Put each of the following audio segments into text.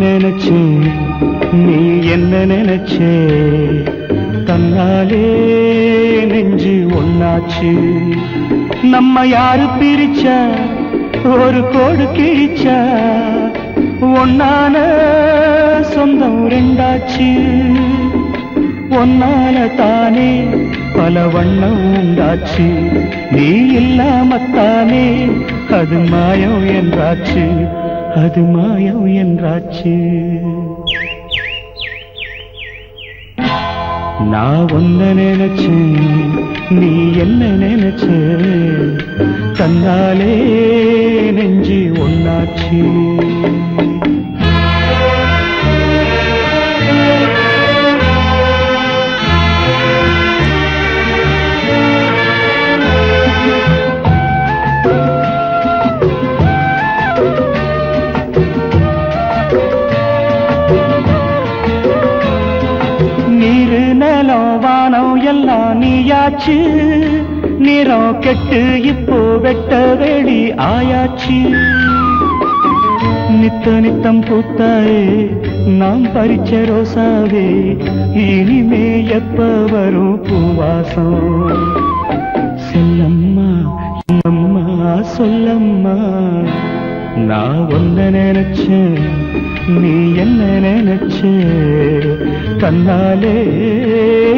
நினைச்சே நீ என்ன நினைச்சே தன்னாலே நெஞ்சு ஒன்னாச்சு நம்ம யாரு பிரிச்சா ஒரு கோடு கிழிச்சா ஒன்னான சொந்தம் ரெண்டாச்சு ஒன்னால தானே பல வண்ணம் உண்டாச்சு நீ இல்லாமத்தானே அது மாயம் என்றாச்சு அது மாயம் என்றாச்சு நான் ஒன்ன நினைச்சேன் நீ என்ன நினைச்ச தன்னாலே நெஞ்சு ஒன்னாச்சு எல்லாம் நீயாச்சு நிறம் கெட்டு இப்போ வெட்ட வெளி ஆயாச்சு நித்த நித்தம் பூத்தாயே நாம் பறிச்ச ரோசாவே இனிமே எப்ப வரும் பூவாசம் செல்லம்மா அம்மா சொல்லம்மா நான் ஒன்ன நினைச்சேன் நீ என்ன நினைச்ச தன்னாலே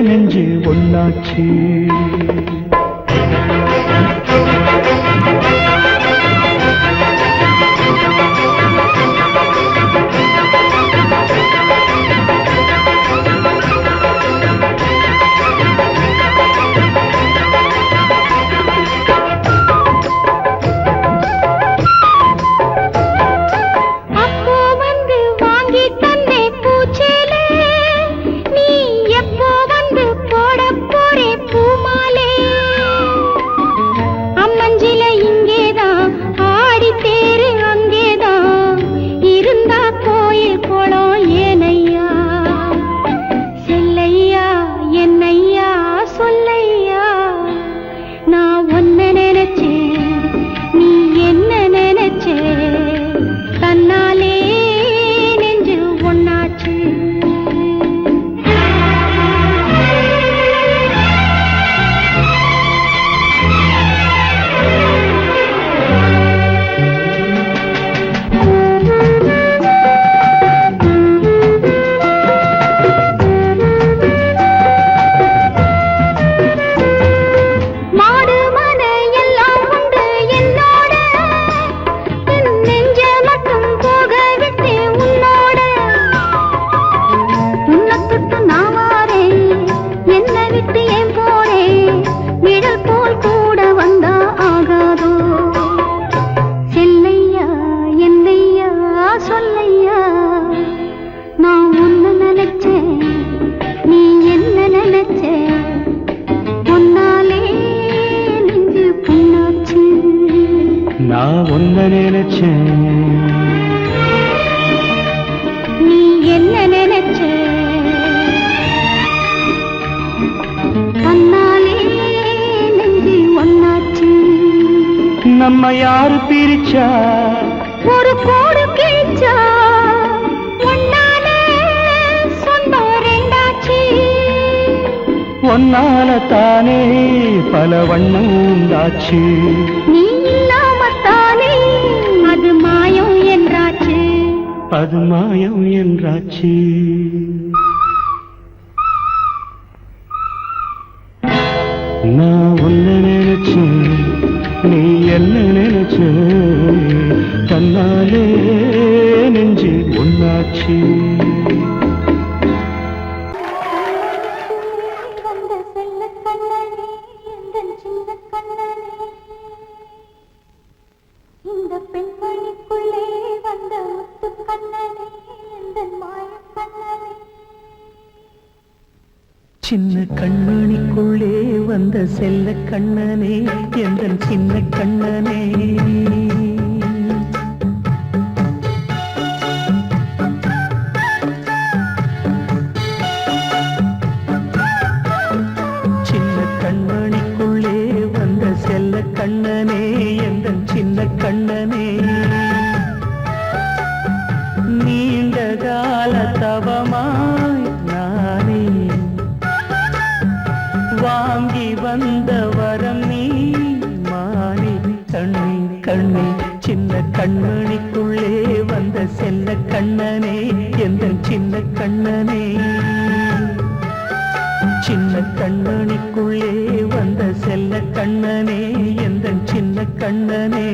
நெஞ்சு ஒன்னாச்சு நான் ஒன்ன நினைச்சேன் நீ என்ன நினைச்ச தன்னாலே நெஞ்சு ஒன்னாச்சு நம்ம யாரு பிரிச்சா ஒரு கோடு கிழிச்சா ஒன்னாலே சொந்தம் ரெண்டாச்சு ஒன்னால தானே பல வண்ணம் உண்டாச்சு நீ இல்லாமத்தானே அது மாயம் என்றாச்சு அது மாயம் என்றாச்சு நான் ஒன்ன நினைச்சேன் நீ என்ன நினைச்ச தன்னாலே நெஞ்சு ஒன்னாச்சு சின்ன கண்மணிக்குள்ளே வந்த செல்ல கண்ணனே எந்தன் சின்ன கண்ணனே சின்ன கண்மணிக்குள்ளே வந்த செல்ல கண்ணனே எந்தன் சின்ன கண்ணனே நீண்ட கால தவமாய் நானே வாங்கி வந்த வரம் நீ மானே கண்ணே கண்ணே சின்ன கண்மணிக்குள்ளே வந்த செல்ல கண்ணனே எந்த சின்ன கண்ணனே சின்ன கண்ணனிக்குள்ளே வந்த செல்ல கண்ணனே எந்த சின்ன கண்ணனே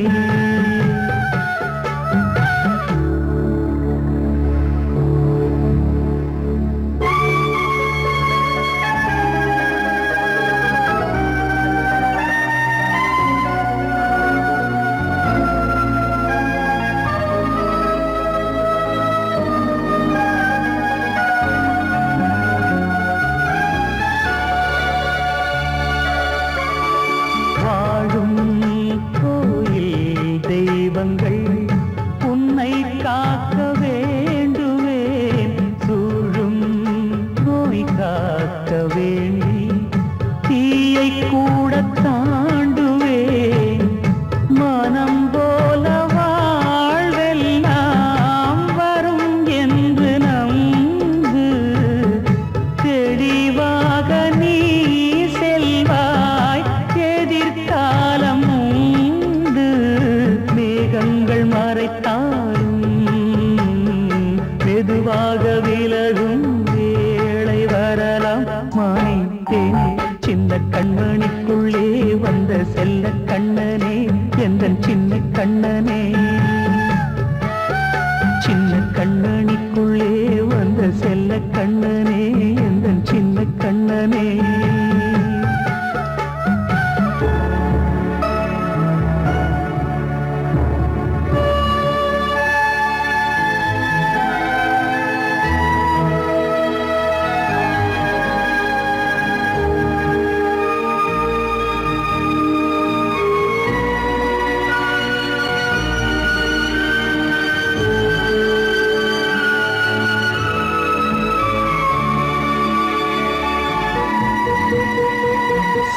உன்னை காக்க வேண்டுவேன் சூழும் நோய் காக்க வேண்டி தீயை கூட தாண்டுவேன் மனம் போல வாழ்வெல்லாம் வரும் என்று நம்பு தெளிவாக நீ செல்வாய் எதிர்காலம் மேகங்கள் மறைத்தாலும் மெதுவாக விலகும் வேளை வரலாம் மானே சின்ன கண்மணிக்குள்ளே வந்த செல்ல கண்ணனே எந்த சின்ன கண்ணனே சின்ன கண்ணனிக்குள்ளே வந்த செல்ல கண்ணனே எந்த சின்ன கண்ணனே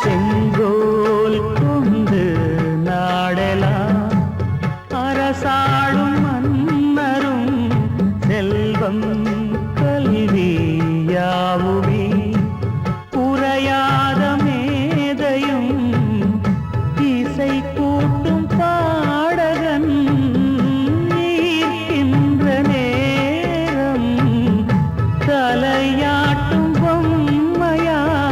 செங்கோல் கொண்டு நாடலாம் அரசாளும் மன்னரும் செல்வம் கல்வியாவுமே உரையாத மேதையும் இசை கூட்டும் பாடகன் ஈர்க்கின்ற நேரம் தலையாட்டும் பொம்மையாய்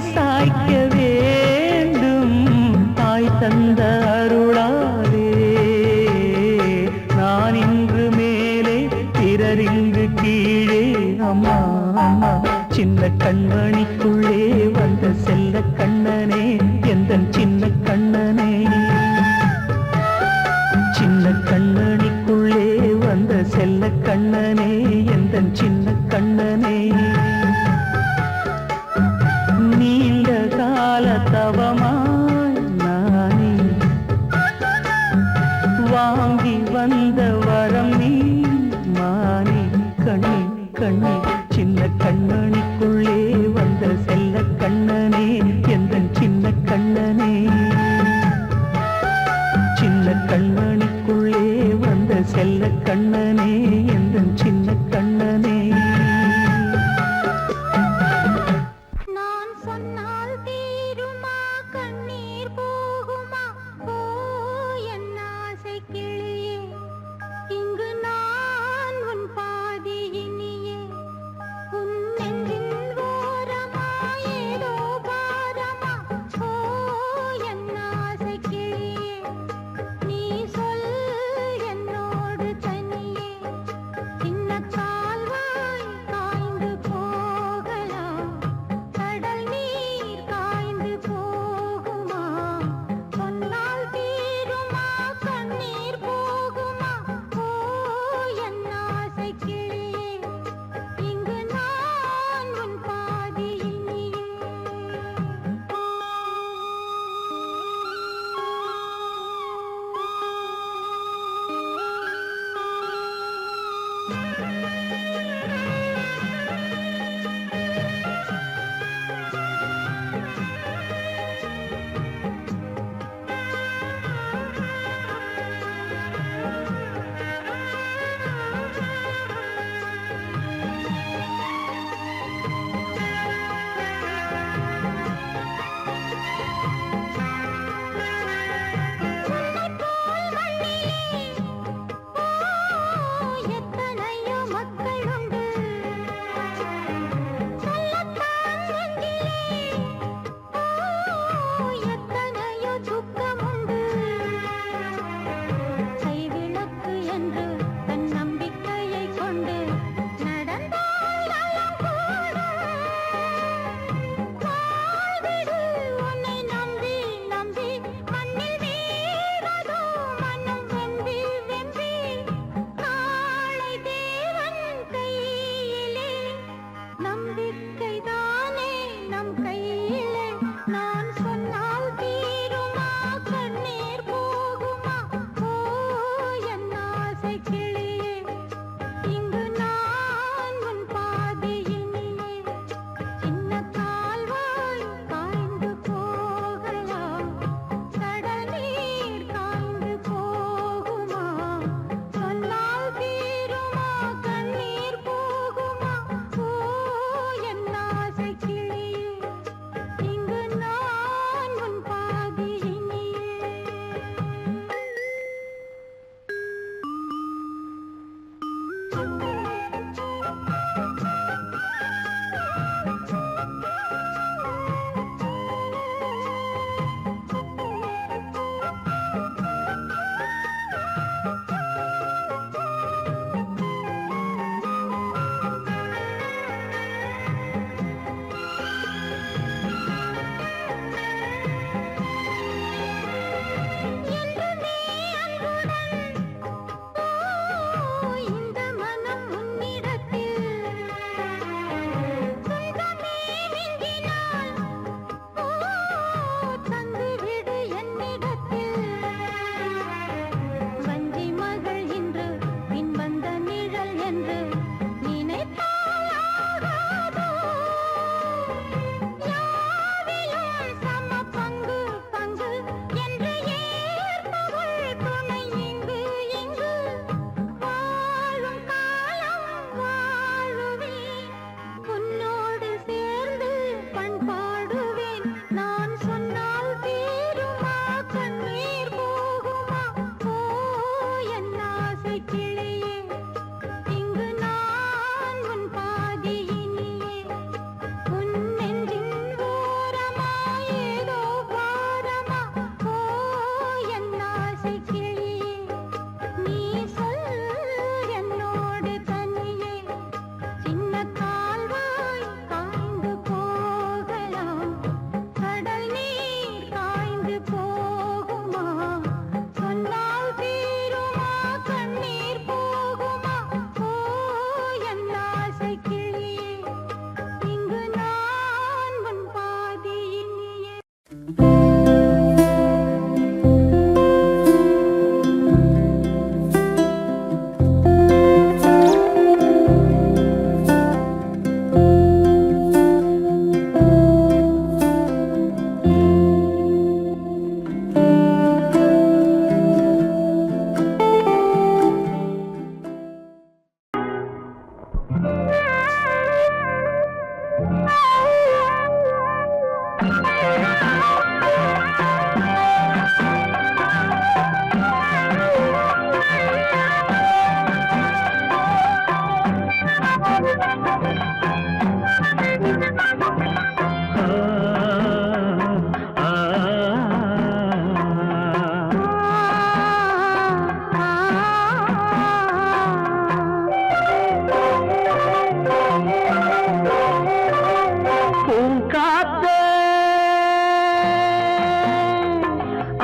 சாய்க்க வேண்டும் தாய் தந்த அருளாலே நான் இன்று மேலே பிறரிங்கு கீழே அம்மா அம்மா சின்ன கண்மணிக்குள்ளே வந்த செல்ல கண்ணனே எந்த சின்ன கண்ணனே சின்ன கண்ணனிக்குள்ளே வந்த செல்ல கண்ணனே எந்த சின்ன கண்ணனே நீண்ட கால தவமாய் நானே வாங்கி வந்த வரம் நீ மானே கண்ணே கண்ணே சின்ன கண்ணனிக்குள்ளே வந்த செல்ல கண்ணனே எந்த சின்ன கண்ணனே சின்ன கண்ணனிக்குள்ளே வந்த செல்ல கண்ணனே எந்த சின்ன கண்ணனே இங்கு நான் உன் பாதியினியே உன் நெஞ்சில்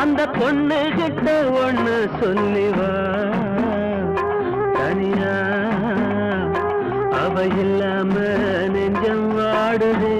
அந்த பொண்ணு கிட்ட ஒண்ணு சொல்லிவா தனியா அவ இல்லாம நெஞ்சம் வாடுதே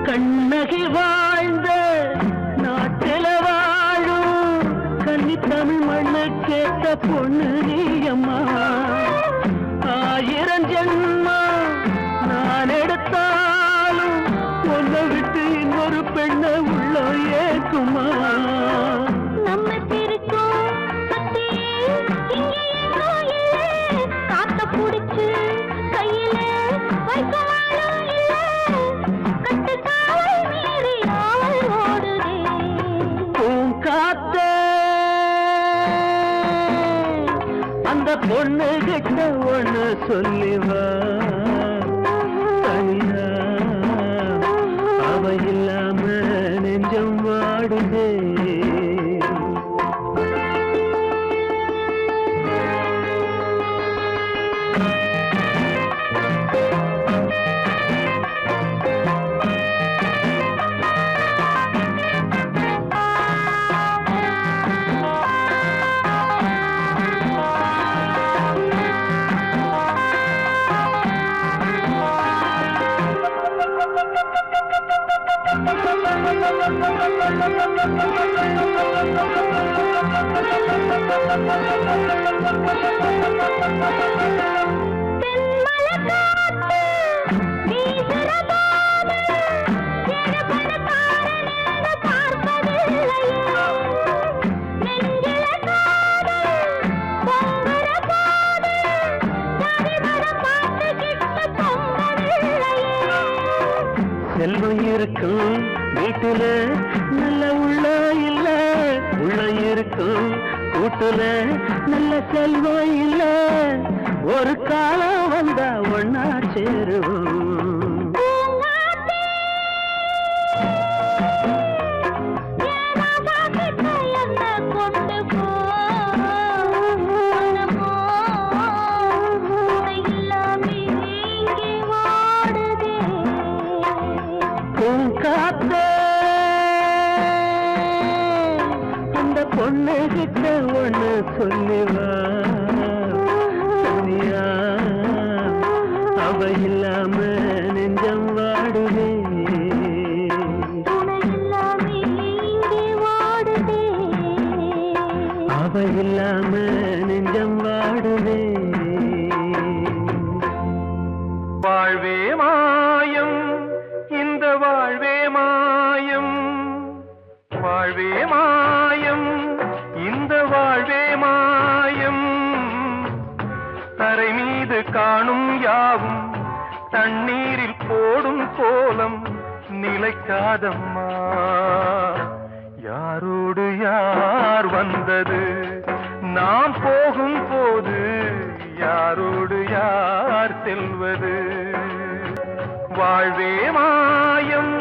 கண்ணகி வாழ்ந்த நாட்டில வாழும் கன்னி தமிழ் மண்ணு கேட்ட பொண்ணு நீயம்மா 1000 ஜென்மா நான் எடுத்தாலும் ஒன்னை விட்டு இன்னொரு பெண்ணை உள்ள ஏக்குமா நம்ம திருக்கும் காத்த புடிச்சு கையில வைக்கமாலும் அந்த பொண்ணு கிட்ட ஒண்ணு சொல்லிவா தனியா அவ இல்லாம நெஞ்சம் வாடுதே செல்வம் இருக்கும் வீட்டுல நல்ல உள்ள இல்ல உள்ள இருக்கும் கூட்டுல நல்ல செல்வம் இல்ல ஒரு காலம் வந்தா ஒன்னா சேருவோம் அந்த பொண்ணு கிட்ட ஒண்ணு சொல்லிவா தனியா அவ இல்லாம நெஞ்சம் வாடுதே அவ இல்லாம நெஞ்சம் வாடுதே வாழ்வே மாயம் இந்த வாழ்வே மாயம் வாழ்வே மாயம் இந்த வாழ்வே மாயம் தரை மீது காணும் யாவும் தண்ணீரில் போடும் கோலம் நிலைக்காதம்மா யாரோடு யார் வந்தது நாம் போகும் போது யாரோடு யார் செல்வது வாழ்வே மாயம்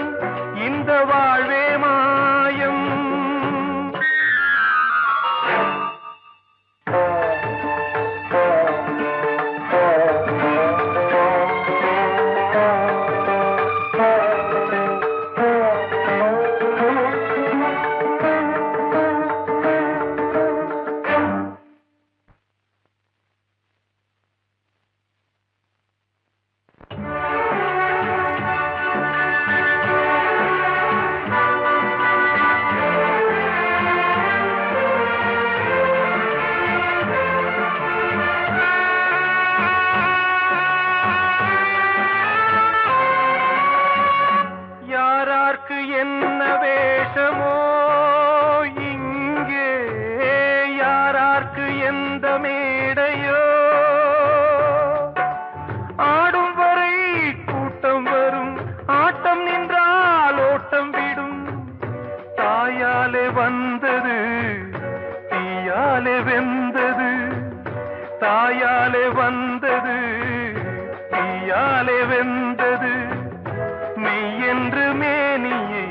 யாரார்க்கு என்ன வேஷமோ இங்கே, யாரார்க்கு எந்த மேடையோ, ஆடும் வரை கூட்டம் வரும், ஆட்டம் நின்றால் ஓட்டம் விடும். தாயாலே வந்தது தீயாலே வெந்தது, தாயாலே வந்தது தீயாலே வெந்தது. மெய் என்று மேனியை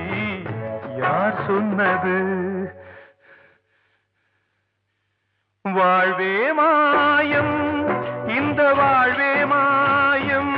யார் சொன்னது? வாழ்வே மாயம், இந்த வாழ்வே மாயம்.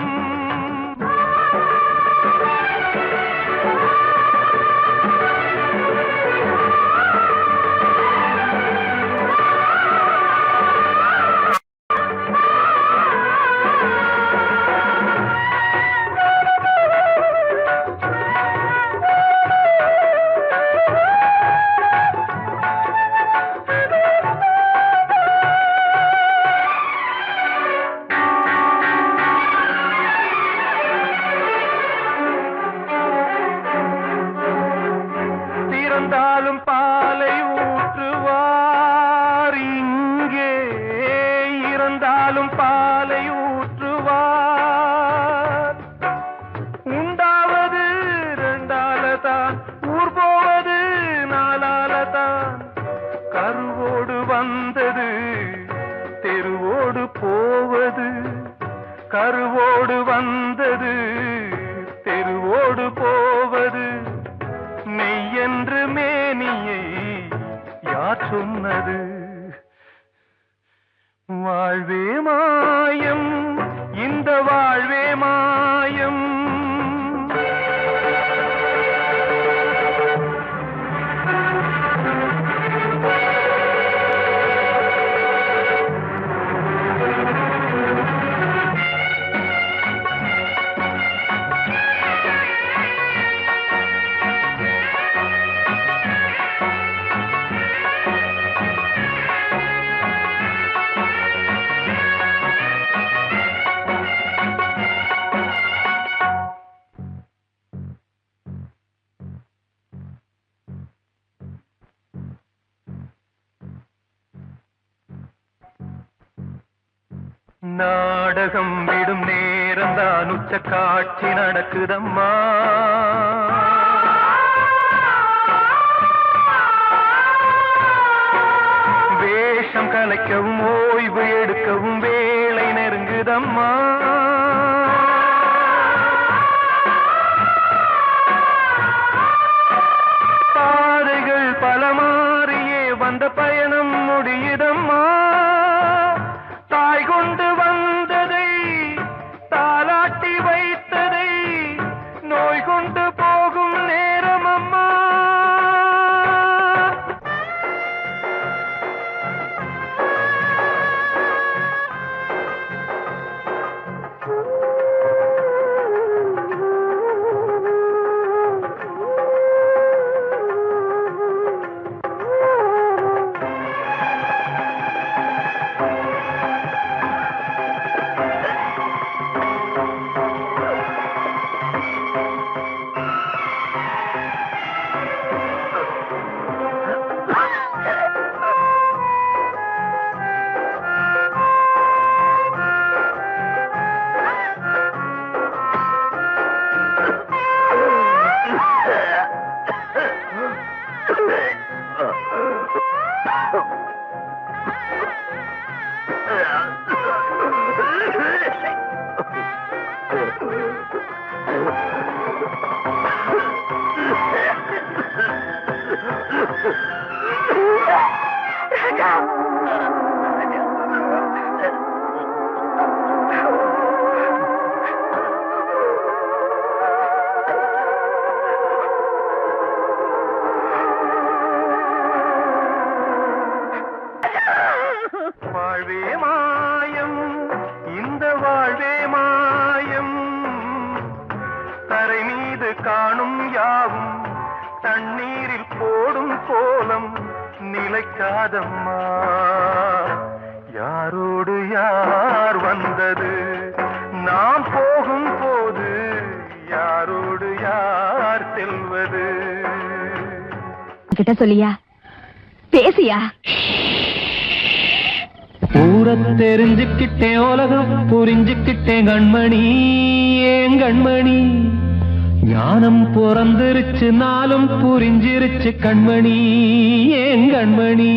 இறந்தாலும் பாலை ஊற்றுவார் இங்கே, இறந்தாலும் பாலை ஊற்றுவார். உண்டாவது ரெண்டாலதான், ஊர் போவது நாலாலதான். கருவோடு வந்தது தெருவோடு போவது, கருவோடு வந்தது தெருவோடு போவது. மெய் என்று மேனியை யார் சொன்னது? வாழ்வே மாயம், இந்த வாழ்வே மாயம். நாடகம் விடும் நேரம் தான், உச்ச காட்சி நடக்குதம்மா. வேஷம் கலைக்கவும் ஓய்வு எடுக்கவும் வேளை நெருங்குதம்மா. பாதைகள் பல மாறியே வந்த பயணம் முடியுதம்மா. தாய் கொண்டு வந்ததை தாலாட்டி வைத்ததை நோய் கொண்டு போகும் நேரம் அம்மா. வாழ்வே மாயம், இந்த வாழ்வே மாயம். தரை மீது காணும் யாவும் தண்ணீரில் போடும் கோலம் நிலைக்காதம்மா. யாரோடு யார் வந்தது நாம் போகும் போது, யாரோடு யார் செல்வது கிட்ட சொல்லியா பேசியா ஊரை தெரிஞ்சுக்கிட்டேன் உலகம் புரிஞ்சுக்கிட்டேன் கண்மணி ஏன் கண்மணி ஞானம் பிறந்திருச்சு நாளும் புரிஞ்சிருச்சு கண்மணி ஏன் கண்மணி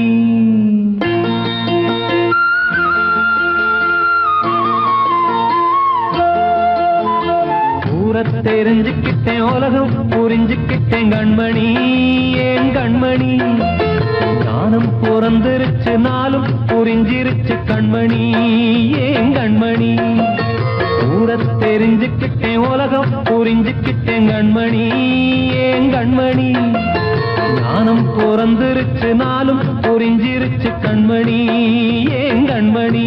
ஊரை தெரிஞ்சுக்கிட்டேன் உலகம் புரிஞ்சுக்கிட்டேன் கண்மணி ஏன் கண்மணி ஞானம் பிறந்திருச்சு நாளும் புரிஞ்சிருச்சு கண்மணி ஏன் கண்மணி ஊரை தெரிஞ்சுக்கிட்டேன் உலகம் புரிஞ்சுக்கிட்டேன் கண்மணி ஏன் கண்மணி ஞானம் பிறந்திருச்சு நாளும் புரிஞ்சிருச்சு கண்மணி ஏன் கண்மணி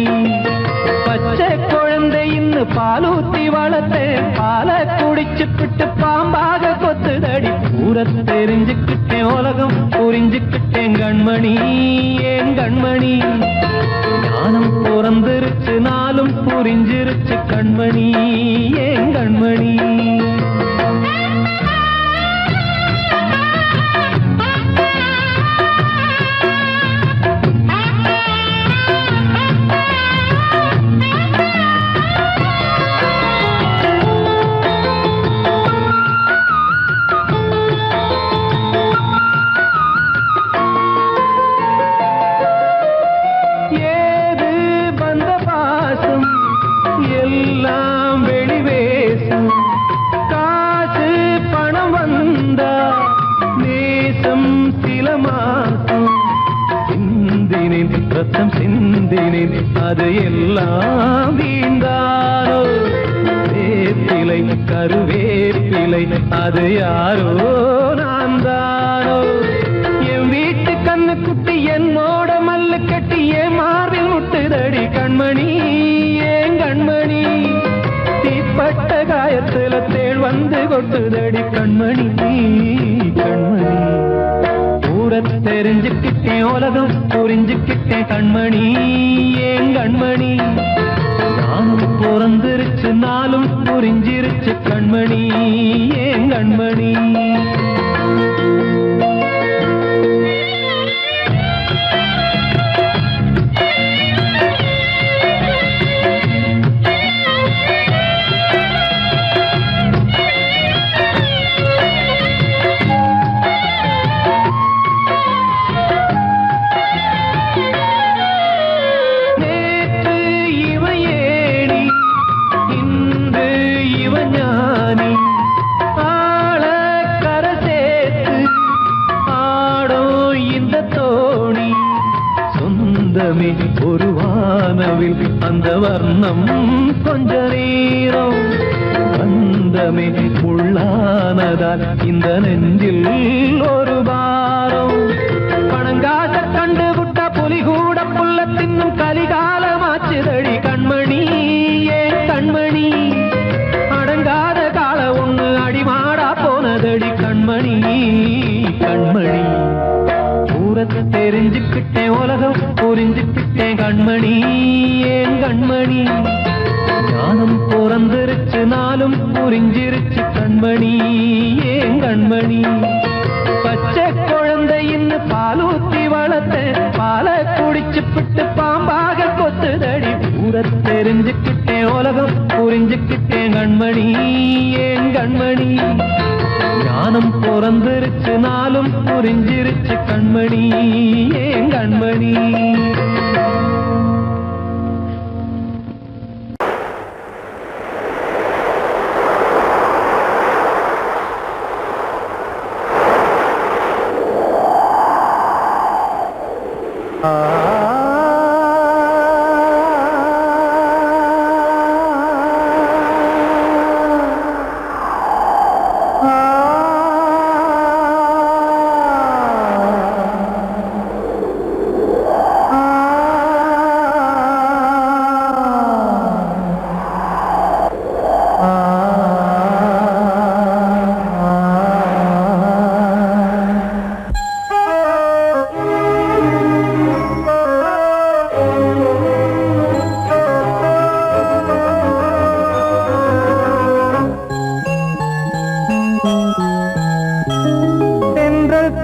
பச்சை குழந்தை இன்னும் பாலூத்தி வளர்த்தேன் பாலை குடிச்சு பிட்டு பாம்பாக கொத்துதடி ஊரை தெரிஞ்சுக்கிட்டேன் உலகம் புரிஞ்சுக்கிட்டேன் கண்மணி ஏன் கண்மணி ஞானம் பிறந்திருச்சு நாளும் புரிஞ்சிருச்சு கண்மணி ஏன் கண்மணி ரத்தம் சிந்தினேன் அது எல்லாம் வீந்தாரோ வேப்பிலை கருவேப்பிலை அது யாரோ நான் தானோ என் வீட்டு கண்ணு குட்டி என்னோட மல்லு கட்டி என் மார்பில் முட்டுதடி கண்மணி ஏன் கண்மணி தீப்பட்ட காயத்துல தேள் வந்து கொட்டுதடி கண்மணி கண்மணி ஊரை தெரிஞ்சுக்கிட்டேன் உலகம் புரிஞ்சுக்கிட்டேன் கண்மணி ஏன் கண்மணி நானும் பிறந்திருச்சு நாளும் புரிஞ்சிருச்சு கண்மணி ஏன் கண்மணி ஒரு வானவில் அந்த வர்ணம் கொஞ்ச நேரம் பந்தமே உள்ளானதால் இந்த நெஞ்சில் ஒரு பாரம் பணங்காச கண்டு விட்ட புலி கூட புல்ல தின்னும் கலிகாலமாச்சுதடி கண்மணி ஏன் கண்மணி அடங்காத கால ஒண்ணு அடிமாடா போனதடி கண்மணி கண்மணி ஊரை தெரிஞ்சுக்கிட்டேன் உலகம் புரிஞ்சுக்கிட்டேன் கண்மணி ஏன் கண்மணி ஞானம் பிறந்திருச்சு நாளும் புரிஞ்சிருச்சு கண்மணி ஏன் கண்மணி பச்சை குழந்தை இன்னும் பாலூத்தி வளர்த்தேன் பாலை குடிச்சு பிட்டு பாம்பாக கொத்துதடி ஊரை தெரிஞ்சுக்கிட்டேன் உலகம் புரிஞ்சுக்கிட்டேன் கண்மணி ஏன் கண்மணி ஞானம் பிறந்திருச்சு நாளும் புரிஞ்சிருச்சு கண்மணி ஏன் கண்மணி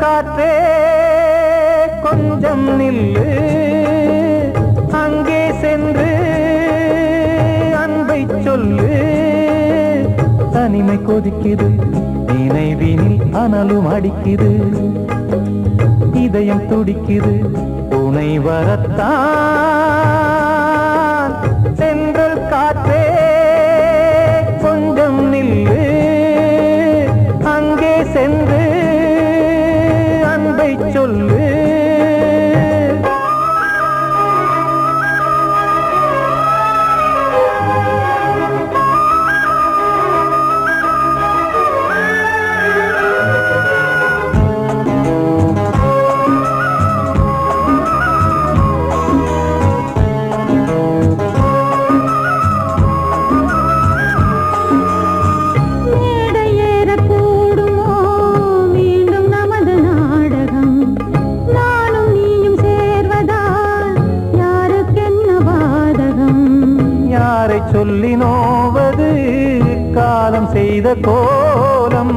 காற்றே கொஞ்சம் நில்லு அங்கே சென்று அன்பை சொல்லு தனிமை கொதிக்குது நினைவினில் அனலும் அடிக்குது இதயம் துடிக்குது துணை வரத்தான் சென்றல் காற்றே கொஞ்சம் நில்லு அங்கே சென்று அன்பை சொல்லு சொல்லி நோவது காலம் செய்த கோலம்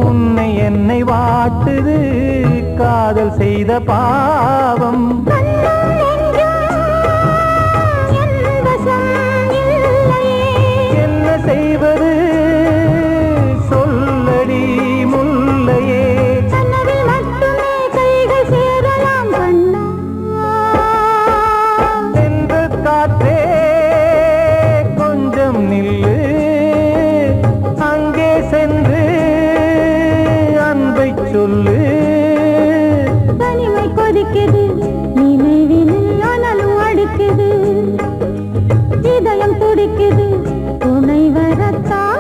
உன்னை என்னை வாட்டுது காதல் செய்த பாவம் என்ன செய்வது சொல்லடி முல்லையே சென்று காற்றே நில்லு அங்கே சென்று அன்பை சொல்லு தனிமை கொதிக்குது நினைவினில் அனலும் அடிக்குது இதயம் துடிக்குது துணை வரத்தான்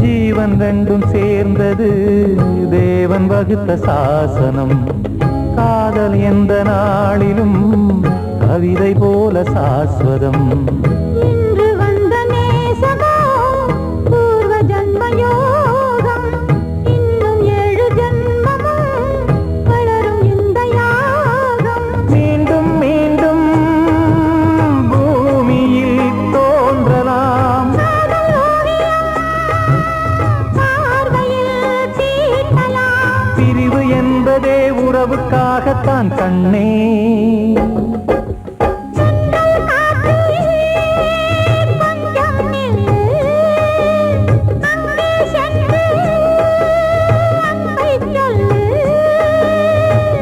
ஜீவன் ரெண்டும் சேர்ந்தது தேவன் வகுத்த சாசனம் காதல் எந்த நாளிலும் கவிதை போல சாஸ்வதம் இன்று வந்த நேசமோ பூர்வ ஜன்ம யோகம் இன்னும் 7 ஜன்மமும் வளரும் இந்த யாகம் மீண்டும் மீண்டும் பூமியில் தோன்றலாம் பிரிவு என்பதே உறவுக்காகத்தான் கண்ணே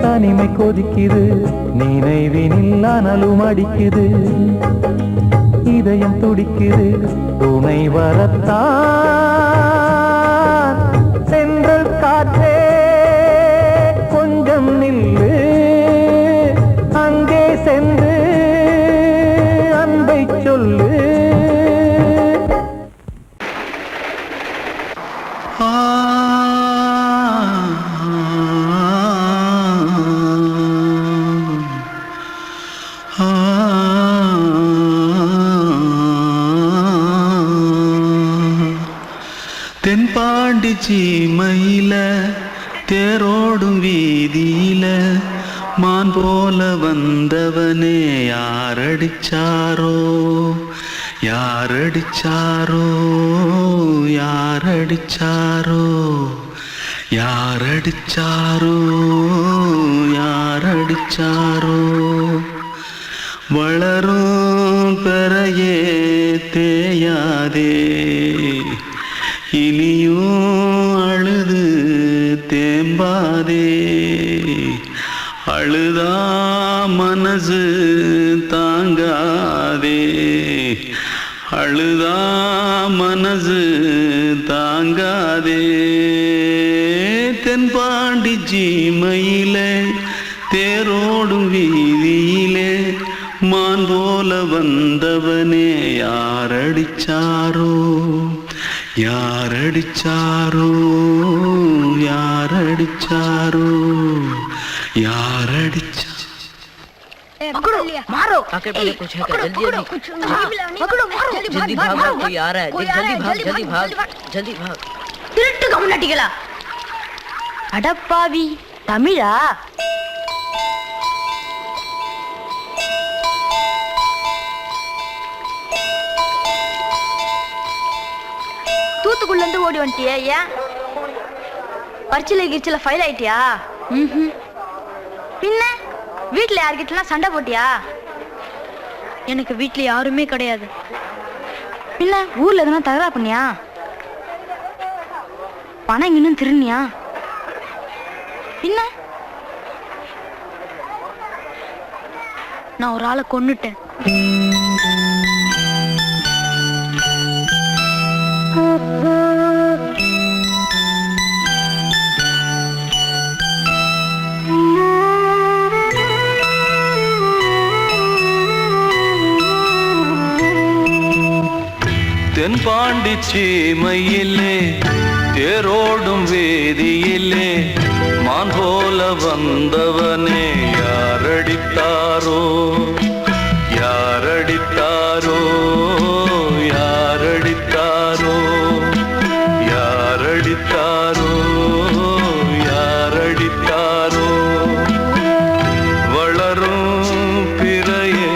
தனிமை கொதிக்குது நினைவினில் அனலும் அடிக்குது இதயம் துடிக்குது துணை வரத்தான் சென்றல் காற்றே கொஞ்சம் நில்லு அங்கே சென்று அன்பை சொல்லு தென்பாண்டி சீமையில தேரோடும் வீதியில மான் போல வந்தவனே யாரடிச்சாரோ யாரடிச்சாரோ யாரடிச்சாரோ யாரடிச்சாரோ யாரடிச்சாரோ வளரும் பெறையே தேயாதே இனியும் அழுது தேம்பாதே அழுதா மனசு தாங்காதே அழுதா மனசு தாங்காதே தென்பாண்டி ஜீமையிலே தேரோடும் வீதியிலே மான் போல வந்தவனே யாரடிச்சாரோ யாரடிச்சாரோ யாரடிச்சாரோ யாரடிச்சா पकड़ो मारो आके पहले कुछ है क्या जल्दी जल्दी पकड़ो मारो जल्दी भाग कोई आ रहा है जल्दी भाग திருட்டு கம்யூனிட்டிகளா அடப்பாவி தமிழா தூத்துக்குள்ள இருந்து ஓடி வந்துட்டியா ஏன் பரிச்சையில கிரிச்சில ஃபைல் ஆயிட்டியா பின்ன வீட்டுல யார்கிட்டலாம் சண்டை போட்டியா எனக்கு வீட்டுல யாருமே கிடையாது பின்ன ஊர்ல எதுனா தகராறு பண்ணியா பணம் இன்னும் திருநியா பின்ன நான் ஒரு ஆளை கொன்னுட்டேன் தென்பாண்டி சீமையிலே தேரோடும் வேதியிலே மான் போல வந்தவனே யாரடித்தாரோ யாரடித்தாரோ யாரடித்தாரோ யாரடித்தாரோ யாரடித்தாரோ வளரும் பிறையே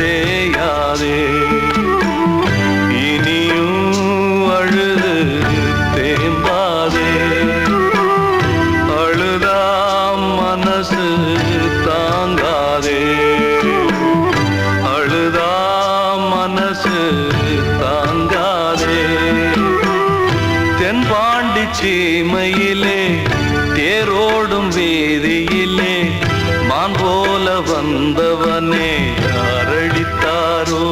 தேயாதே சீமையிலே தேரோடும் வேதியிலே மான் போல வந்தவனே யாரடித்தாரோ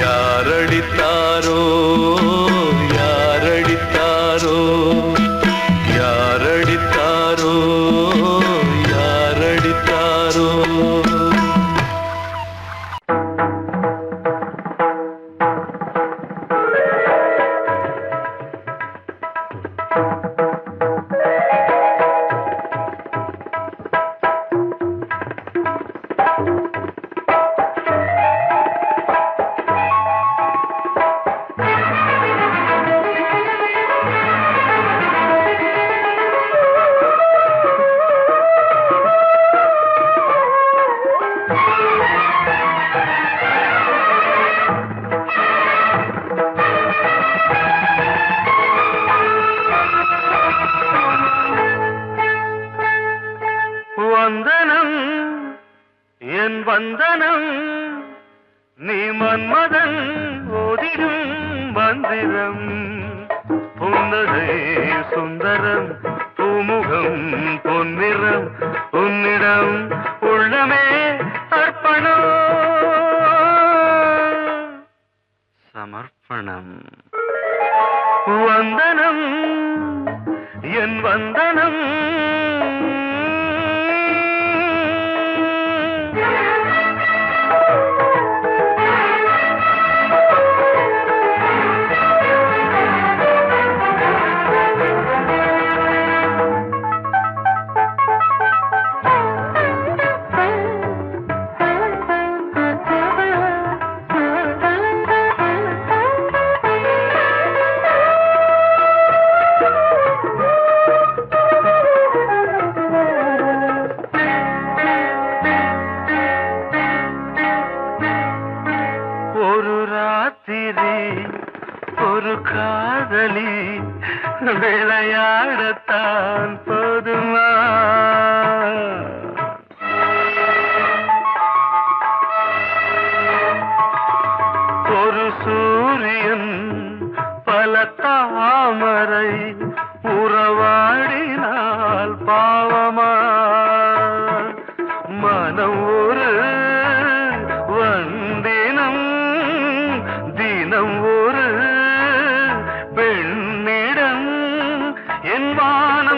யாரடித்தாரோ யாரடித்தாரோ யாரடித்தாரோ யாரடித்தாரோ வந்தனம் என் வந்தனம் நீ மன்மதன் ஓதிடும் மந்திரம் புன்னகை சுந்தரம் பூமுகம் பொன்னிறம் உன்னிடம் உள்ளமே அர்ப்பணம் சமர்ப்பணம் வந்தனம் என் வந்தனம் ஒரு காதலி விளையாடத்தான் போதுமா ஒரு சூரியன் பல தாமரை உறவாடினால் பாவமா மனம் ஒரு வந்தினம் தினம் ஒரு பெண்ணிடம் என் வானம்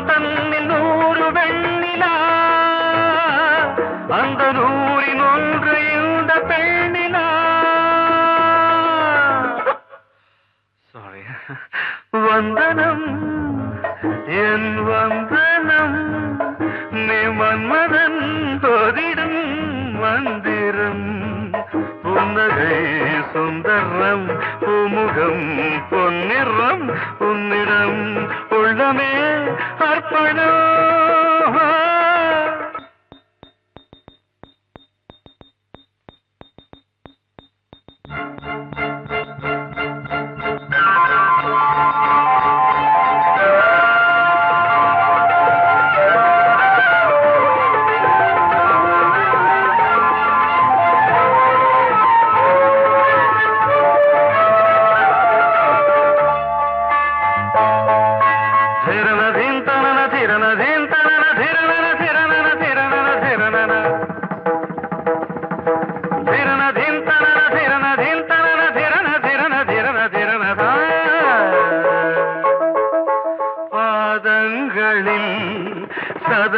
வந்தனம் என் வந்தனம் நீ மன்மதன் ஓதிடும் மந்திரம் புன்னகை சுந்தரம் பூமுகம் பொன்னிறம் உன்னிடம் உள்ளமே அர்ப்பணம்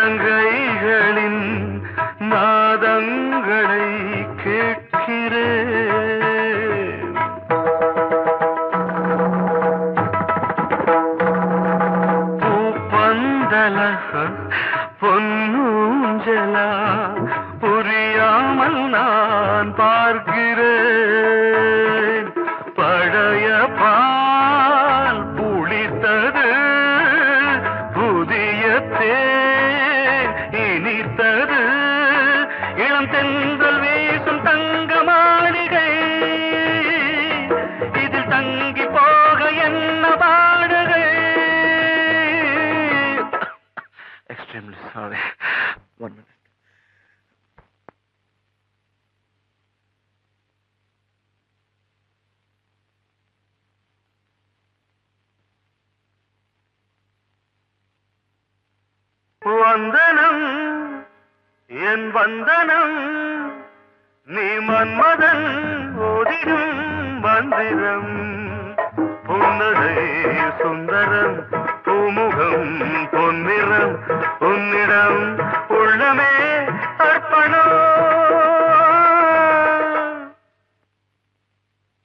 சதங்கைகளின் நாதங்களை கேட்கிறேன் பூப்பந்தல பொன்னூஞ்சலா புரியாமல் நான் பார்க்கிறேன் பழைய பால் புளித்தது புதிய தேன் இனித்தது இளம் தென்றல் வீசும் தங்க மாளிகை இதில் தங்கி போக என்ன பாடுகை எக்ஸ்ட்ரீம்லி சாரி ஒன் மினிட் வந்தனம் என் வந்தனம் நீ மன்மதன் ஓதிடும் மந்திரம் புன்னகை சுந்தரம் பூமுகம் பொன்னிறம் உன்னிடம் உள்ளமே அர்ப்பணம்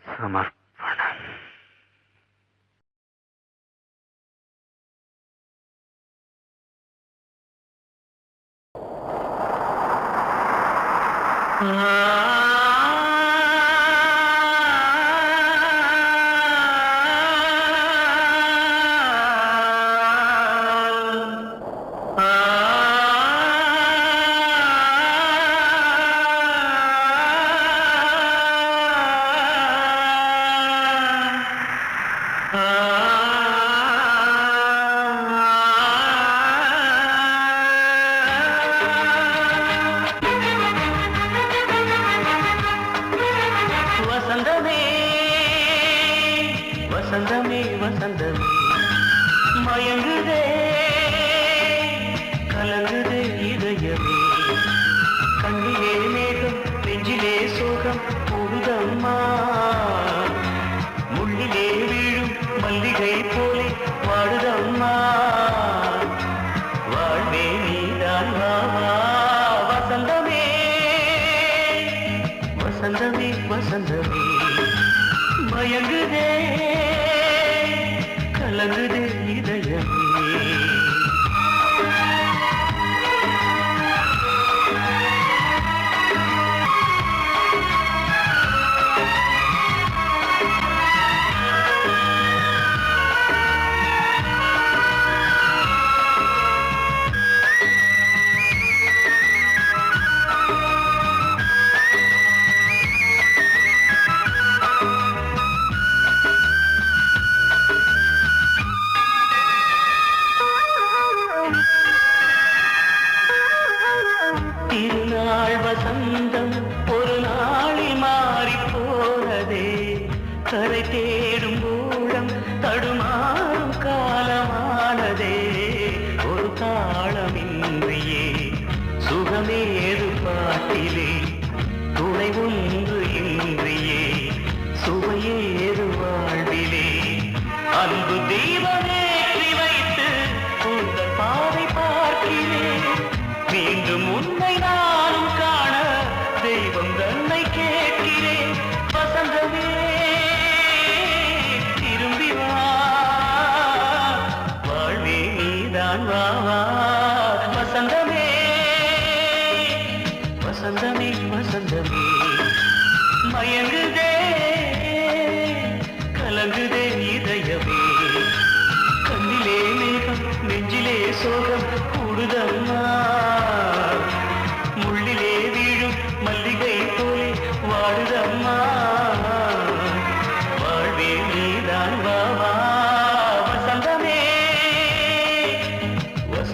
சமர்ப்பணம் வசந்தமே வசந்தமே வசந்தமே மயங்குதே கலங்குதே இதயமே கண்ணிலே மேகம் நெஞ்சிலே சோகம் கூடுதம்மா முள்ளிலே வீழும் மல்லிகை போலே வாடுதம்மா வாழ்வே நீதான் வாவா வசந்தமே வசந்தமே வசந்தமே மயங்குதே கலங்குதே இதயமே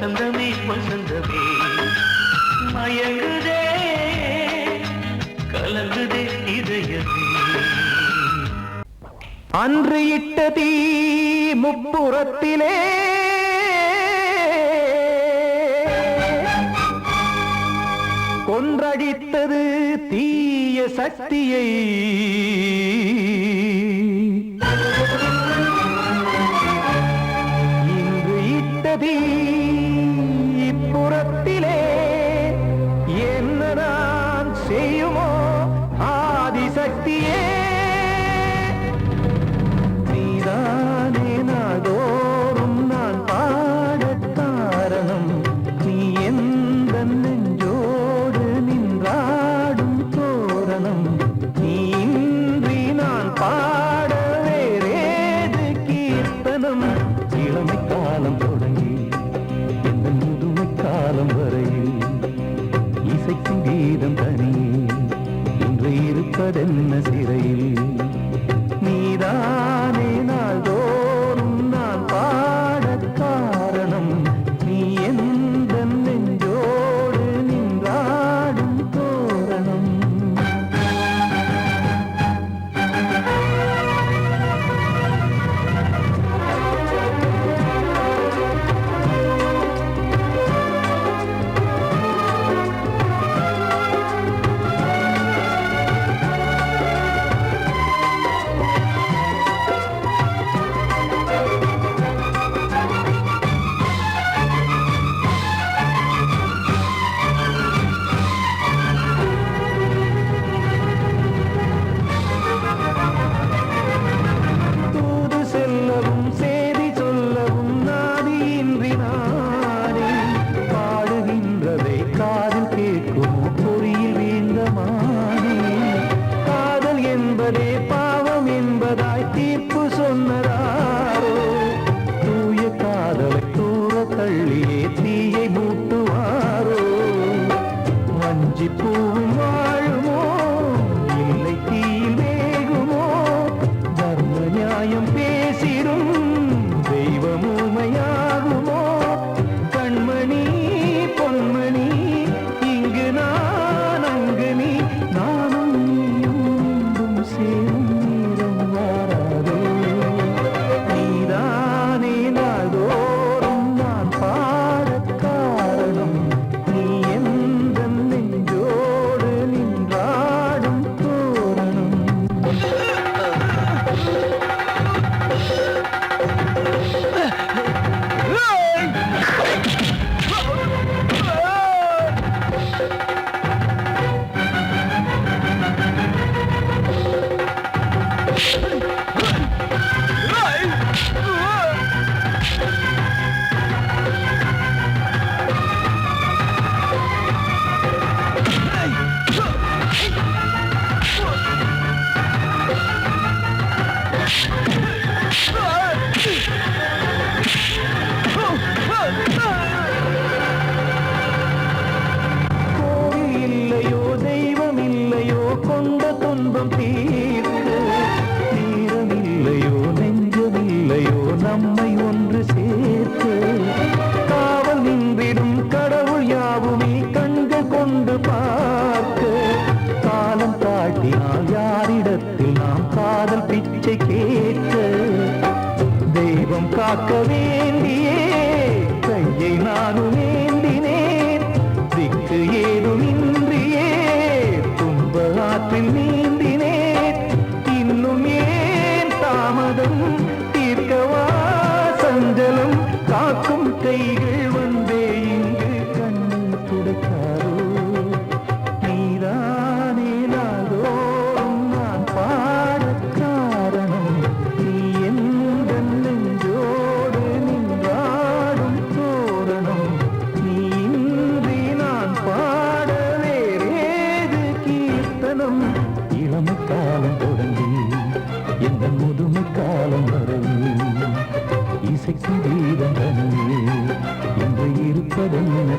வசந்தமே வசந்தமே மயங்குதே கலங்குதே இதயமே. அன்று இட்ட தீ முப்புறத்திலே கொன்றடித்தது தீய சக்தியை. இன்று இட்ட தீ இப்புறத்திலே என்ன நான் செய்யுமோ ஆதிசக்தியே. நீதானே நாடோறும் நான் பாடக் காரணம். நீ எந்த நெஞ்சோடு நின்றாடும் தோரணம். நீ இன்றி நான் பாட வேறேது கீர்த்தனம். இளமை காலம் தொடங்கி எந்த முதுமை காலம் வரையில் இசைக்கும் கீதம் தனியே இன்று இருப்பதென்ன சிறையில். நீதானே நாள்தோறும் நான் பாடக் காரணம். நீ எந்த நெஞ்சோடு நின்றாடும் தோரணம். தூது செல்லவும் சேதி சொல்லவும் நாதியின்றி நானே பாடுகின்றதை காதில் கேட்குமோ பொறியில் வீழ்ந்தமானே. காதல் என்பதே பாவம் என்பதாய் தீர்ப்பு சொன்னதாரோ. தூய காதலை தூர தள்ளியே தீயை மூட்டுவாரோ. வஞ்சி பூவும் வாழுமோ இல்லை தீயில் வேகுமோ. தர்ம நியாயம் பேசிடும் தெய்வம் ஊமையாகுமோ. கண்மணி பொன்மணி இங்கு நான் அங்கு நீ நானும் நீயும் மீண்டும் சேரும் நேரம் வாராதோ. நீதானே நாள்தோறும் நான் பாடக் காரணம். நீ எந்த நெஞ்சோடு நின்றாடும் தோரணம். கோவில் இல்லையோ தெய்வம் இல்லையோ கொண்ட துன்பம் தீர்க்க. நேரம் இல்லையோ நெஞ்சம் இல்லையோ நம்மை ஒன்று சேர்க்க. காவல் நின்றிடும் கடவுள் யாவுமே கண்கள் கொண்டு பார்க்க. காலம் காட்டினால் யாரிடத்தில் நாம் காதல் பிச்சை கேட்க. தெய்வம் காக்க வேண்டியே கையை நானும் ஏந்தினேன். திக்கு ஏதுமின்றியே துன்ப ஆற்றில் நீந்தினேன். இன்னும் ஏன் தாமதம் தீர்க்கவா சஞ்சலம். காக்கும் கைகள் வந்தே இங்கு கண்ணீர் துடைக்காரோ. நீதானே நாள்தோறும் நான் பாடக் காரணம். நீ எந்த நெஞ்சோடு நின்றாடும் தோரணம். நீ இன்றி நான் பாட வேறேது கீர்த்தனம். இளமை காலம் தொடங்கி எந்த முதுமை காலம் வரையில் இசைக்கும் கீதம் தனியே இன்று இருப்பதென்ன